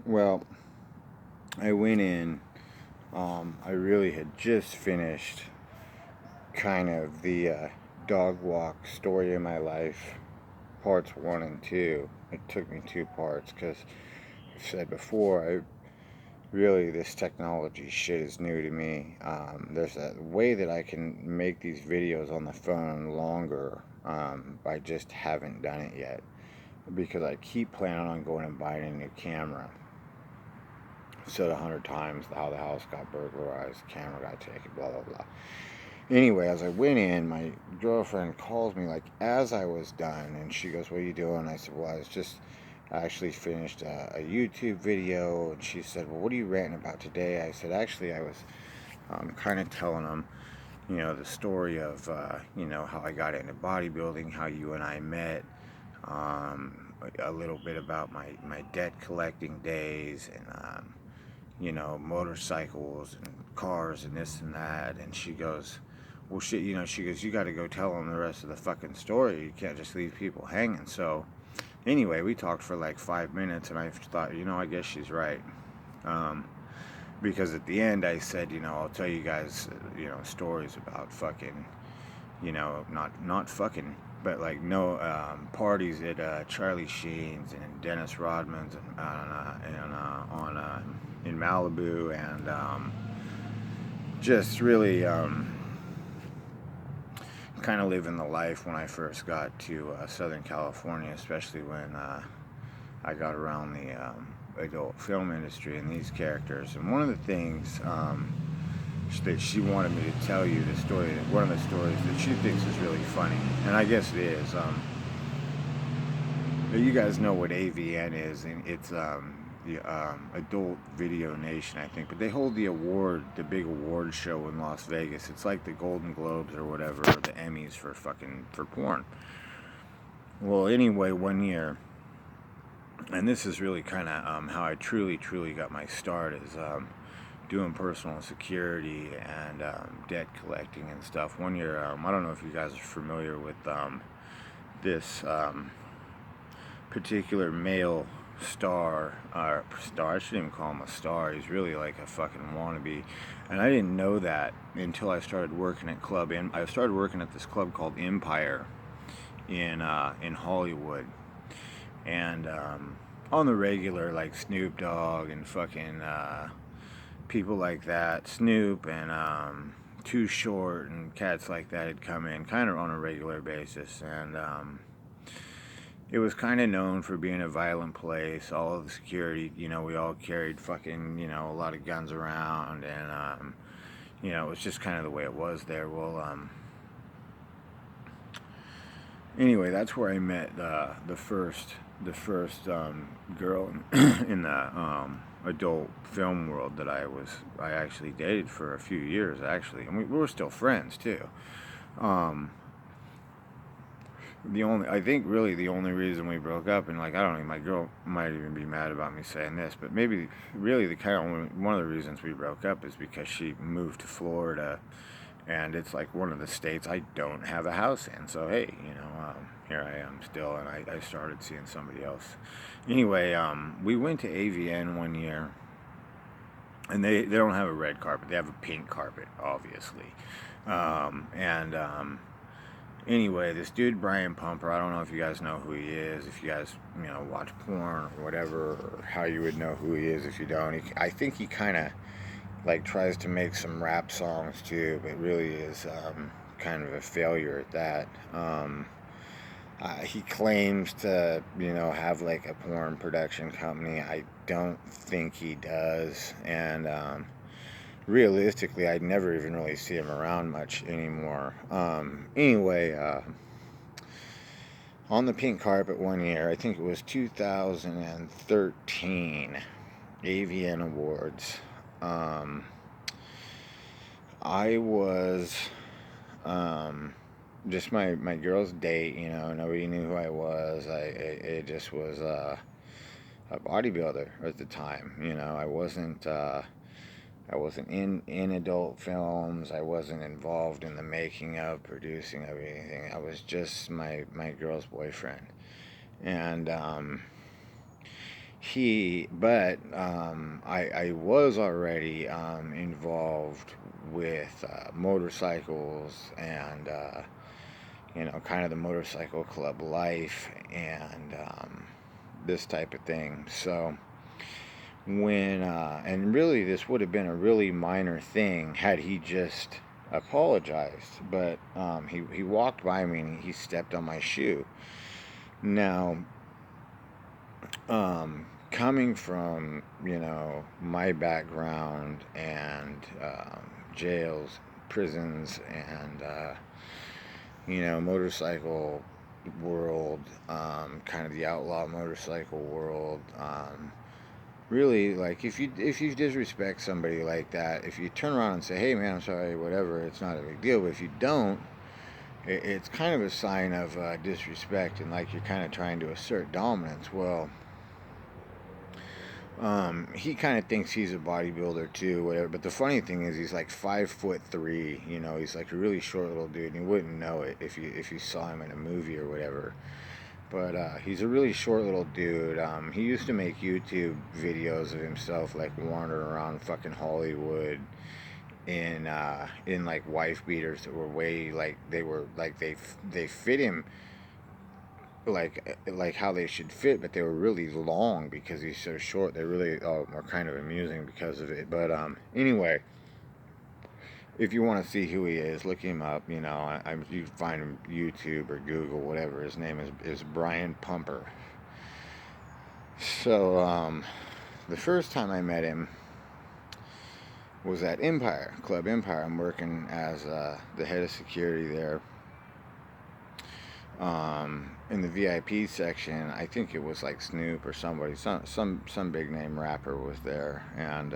Well, I went in. I really had just finished kind of the dog walk story of my life, parts 1 and 2. It took me 2 parts because I've said before, this technology shit is new to me. There's a way that I can make these videos on the phone longer. I just haven't done it yet because I keep planning on going and buying a new camera. Said 100 times how the house got burglarized, the camera got taken, blah blah blah. Anyway, as I went in, my girlfriend calls me like as I was done, and she goes, "What are you doing?" I said, "Well, I actually finished a YouTube video." And she said, "Well, what are you ranting about today?" I said, "Actually, I was kind of telling them, the story of, how I got into bodybuilding, how you and I met, a little bit about my debt collecting days, and motorcycles and cars and this and that." And she goes, "Well, shit," she goes, "You got to go tell them the rest of the fucking story. You can't just leave people hanging." So, anyway, we talked for like 5 minutes, and I thought, I guess she's right. Because at the end, I said, I'll tell you guys, stories about fucking, not fucking, but like no parties at Charlie Sheen's and Dennis Rodman's in Malibu, and just really kind of living the life when I first got to Southern California, especially when I got around the adult film industry and these characters. And one of the things that she wanted me to tell you, one of the stories that she thinks is really funny, and I guess it is. You guys know what AVN is, and it's the Adult Video Nation, I think. But they hold the big award show in Las Vegas. It's like the Golden Globes or whatever, or the Emmys for porn. Well, anyway, one year, and this is really kind of how I truly got my start, is doing personal security and debt collecting and stuff. One year, I don't know if you guys are familiar with this particular male star. I shouldn't even call him a star. He's really like a fucking wannabe, and I didn't know that until I started working at I started working at this club called Empire in Hollywood, and on the regular, like Snoop Dogg and fucking people like that, Snoop and Too Short and cats like that had come in kind of on a regular basis, and it was kind of known for being a violent place. All of the security, we all carried fucking, a lot of guns around, and it was just kind of the way it was there. Well, anyway, that's where I met the first girl in the adult film world that I actually dated for a few years, actually, and we were still friends too. I think really the only reason we broke up, and like I don't know, my girl might even be mad about me saying this, but maybe really one of the reasons we broke up is because she moved to Florida, and it's like one of the states I don't have a house in. So hey, here I am still, and I started seeing somebody else. Anyway, we went to AVN one year, and they don't have a red carpet; they have a pink carpet, obviously, Anyway, this dude, Brian Pumper, I don't know if you guys know who he is, if you guys, watch porn or whatever, or how you would know who he is if you don't. I think he kind of, like, tries to make some rap songs, too, but really is kind of a failure at that. He claims to, have, like, a porn production company. I don't think he does, and realistically, I'd never even really see him around much anymore. Anyway, on the pink carpet one year, I think it was 2013, AVN Awards, I was just my girl's date, nobody knew who I was. It just was a bodybuilder at the time. I wasn't in adult films. I wasn't involved in the making of, producing of anything. I was just my girl's boyfriend. And I was already involved with motorcycles and kind of the motorcycle club life and this type of thing. So and really this would have been a really minor thing had he just apologized, but he walked by me and he stepped on my shoe. Now, coming from my background and jails, prisons, and motorcycle world, kind of the outlaw motorcycle world, really, like, if you disrespect somebody like that, if you turn around and say, hey man, I'm sorry, whatever, it's not a big deal. But if you don't, it's kind of a sign of disrespect, and like you're kind of trying to assert dominance. Well, he kind of thinks he's a bodybuilder too, whatever. But the funny thing is, he's like 5'3". He's like a really short little dude, and you wouldn't know it if you saw him in a movie or whatever. But he's a really short little dude. He used to make YouTube videos of himself, like wandering around fucking Hollywood in like wife beaters that were way, like, they fit him like how they should fit, but they were really long because he's so short. They really are kind of amusing because of it. But anyway, if you want to see who he is, look him up. You can find him YouTube or Google, whatever. His name is Brian Pumper. So the first time I met him was at Club Empire. I'm working as the head of security there. In the VIP section, I think it was like Snoop or somebody, some big name rapper was there, and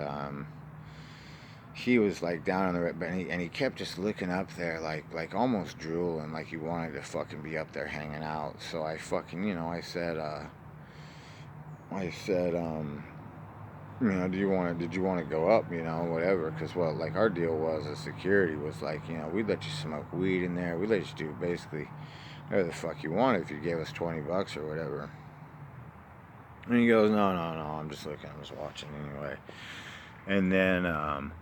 he was like down on the and he kept just looking up there, like almost drooling, like he wanted to fucking be up there hanging out. So I fucking I said did you want to go up, whatever, because like our deal was, as security was like, we'd let you smoke weed in there, we'd let you do basically whatever the fuck you wanted if you gave us $20 or whatever. And he goes, no, I'm just looking, I'm just watching anyway. And then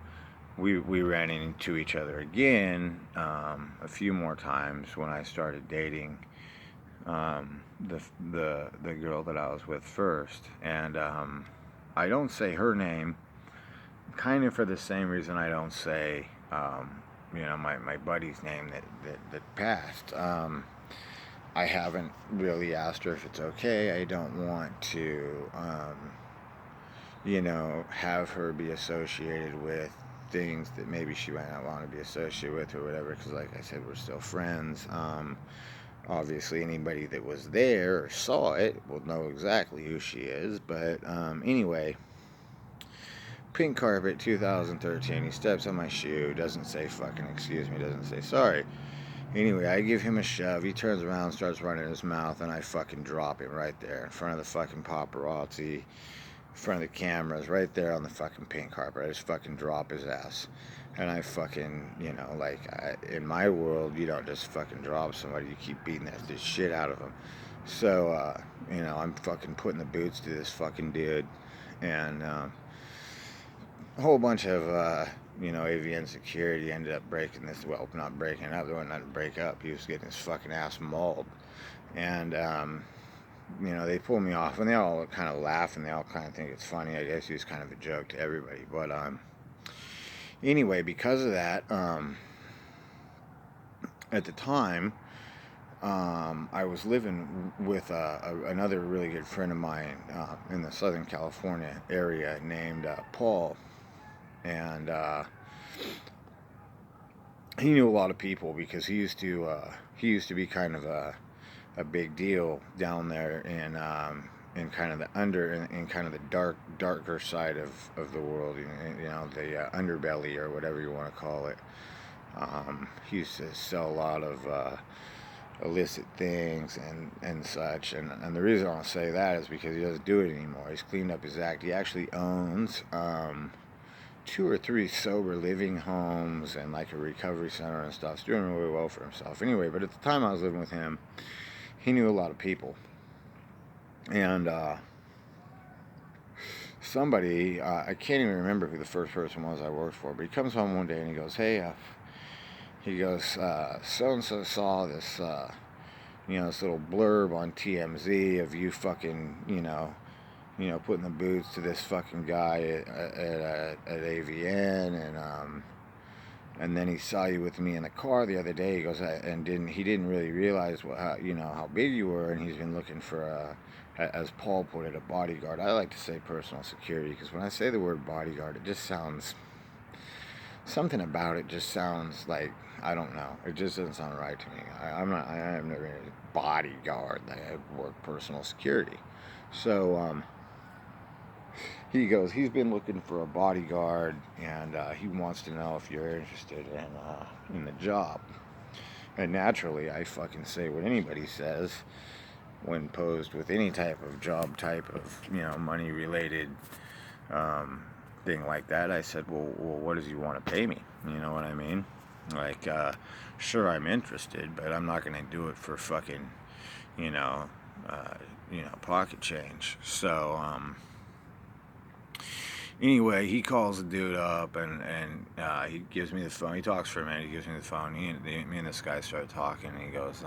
we ran into each other again a few more times when I started dating the girl that I was with first. And I don't say her name, kind of for the same reason I don't say my buddy's name that passed. I haven't really asked her if it's okay. I don't want to, have her be associated with things that maybe she might not want to be associated with or whatever, because like I said, we're still friends. Obviously, anybody that was there or saw it will know exactly who she is. But anyway, pink carpet, 2013, he steps on my shoe, doesn't say fucking excuse me, doesn't say sorry. Anyway, I give him a shove. He turns around, starts running his mouth, and I fucking drop him right there in front of the fucking paparazzi, in front of the cameras, right there on the fucking pink carpet. I just fucking drop his ass. And I fucking, in my world, you don't just fucking drop somebody. You keep beating the shit out of them. So, I'm fucking putting the boots to this fucking dude. And a whole bunch of AVN security ended up breaking this. Well, not breaking it up. They weren't to break up. He was getting his fucking ass mauled. And, they pull me off. And they all kind of laugh. And they all kind of think it's funny. I guess he was kind of a joke to everybody. But, anyway, because of that, at the time, I was living with another really good friend of mine in the Southern California area named Paul. And he knew a lot of people because he used to be kind of a big deal down there in kind of the in kind of the darker side of the world, the underbelly or whatever you want to call it. He used to sell a lot of illicit things and such, and the reason I'll say that is because he doesn't do it anymore. He's cleaned up his act. He actually owns 2 or 3 sober living homes and like a recovery center and stuff. He's doing really well for himself. Anyway, but at the time I was living with him, he knew a lot of people. And somebody, I can't even remember who the first person was I worked for, but he comes home one day and he goes, hey, so-and-so saw this, this little blurb on TMZ of you fucking, putting the boots to this fucking guy at AVN, and then he saw you with me in the car the other day. He goes, he didn't really realize how big you were, and he's been looking for as Paul put it, a bodyguard. I like to say personal security, because when I say the word bodyguard, it just sounds, something about it just sounds like, I don't know, it just doesn't sound right to me. I am never a bodyguard. I work personal security. So he goes, he's been looking for a bodyguard, and he wants to know if you're interested in the job. And naturally, I fucking say what anybody says when posed with any type of job type of, money related thing like that. I said, well, what does he want to pay me? You know what I mean? Like, sure, I'm interested, but I'm not going to do it for fucking, pocket change. So, anyway, he calls the dude up, and he gives me the phone. He talks for a minute. He gives me the phone. Me and this guy start talking, and he goes,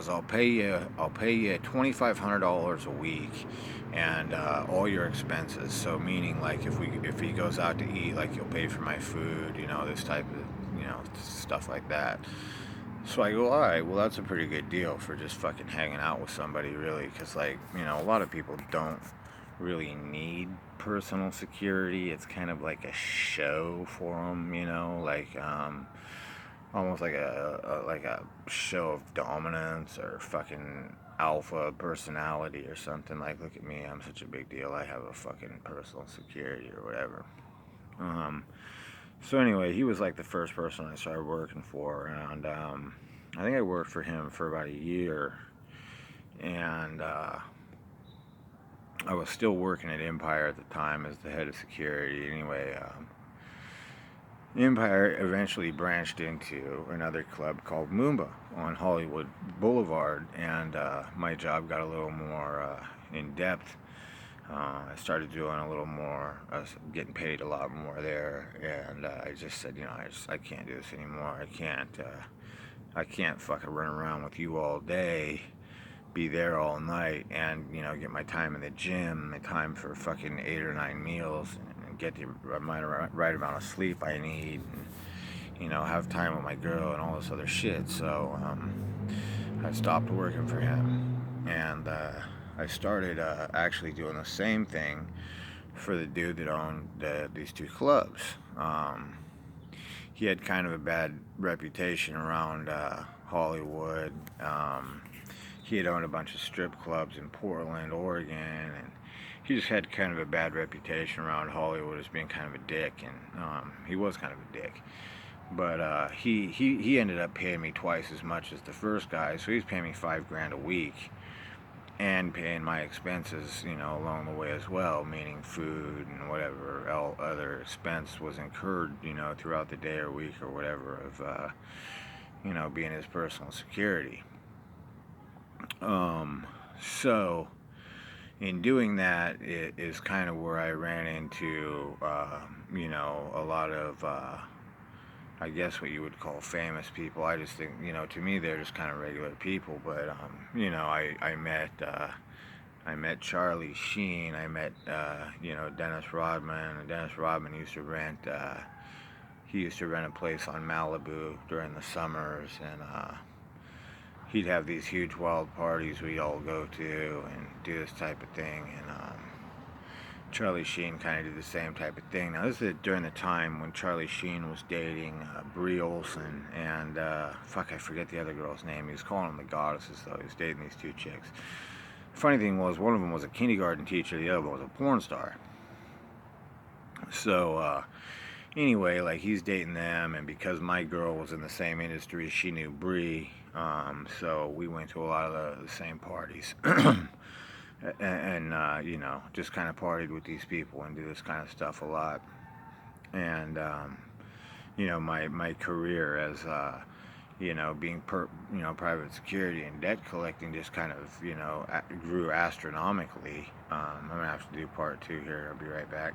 I'll pay you $2,500 a week, and all your expenses. So meaning, like, if he goes out to eat, like, you'll pay for my food, this type of, stuff like that. So I go, all right, well, that's a pretty good deal for just fucking hanging out with somebody, really, because, like, a lot of people don't really need personal security. It's kind of like a show for them, like almost like a show of dominance or fucking alpha personality or something. Like, look at me, I'm such a big deal, I have a fucking personal security or whatever. So anyway, he was like the first person I started working for, and I think I worked for him for about a year, and I was still working at Empire at the time as the head of security. Anyway, Empire eventually branched into another club called Moomba on Hollywood Boulevard, and my job got a little more in depth. I started doing a little more, I was getting paid a lot more there, and I just said, I can't do this anymore. I can't fucking run around with you all day, be there all night, and get my time in the gym, my time for fucking 8 or 9 meals, and get the right amount of sleep I need, and have time with my girl and all this other shit. So I stopped working for him, and I started actually doing the same thing for the dude that owned these two clubs. He had kind of a bad reputation around Hollywood. He had owned a bunch of strip clubs in Portland, Oregon, and he just had kind of a bad reputation around Hollywood as being kind of a dick, and he was kind of a dick. But he ended up paying me twice as much as the first guy, so he was paying me $5,000 a week, and paying my expenses, along the way as well, meaning food and whatever other expense was incurred, throughout the day or week or whatever of, being his personal security. So in doing that, it is kind of where I ran into, a lot of, I guess what you would call famous people. I just think, to me, they're just kind of regular people. But, I met Charlie Sheen. I met, Dennis Rodman. And Dennis Rodman used to rent, he used to rent a place on Malibu during the summers, and he'd have these huge wild parties we'd all go to and do this type of thing. And Charlie Sheen kind of did the same type of thing. Now, this is during the time when Charlie Sheen was dating Brie Olson and fuck, I forget the other girl's name. He was calling them the goddesses, though. He was dating these two chicks. The funny thing was, one of them was a kindergarten teacher, the other one was a porn star. So anyway, like, he's dating them, and because my girl was in the same industry, she knew Brie, so we went to a lot of the same parties. And just kind of partied with these people and do this kind of stuff a lot. And my career as being private security and debt collecting just kind of, grew astronomically. I'm gonna have to do part two here. I'll be right back.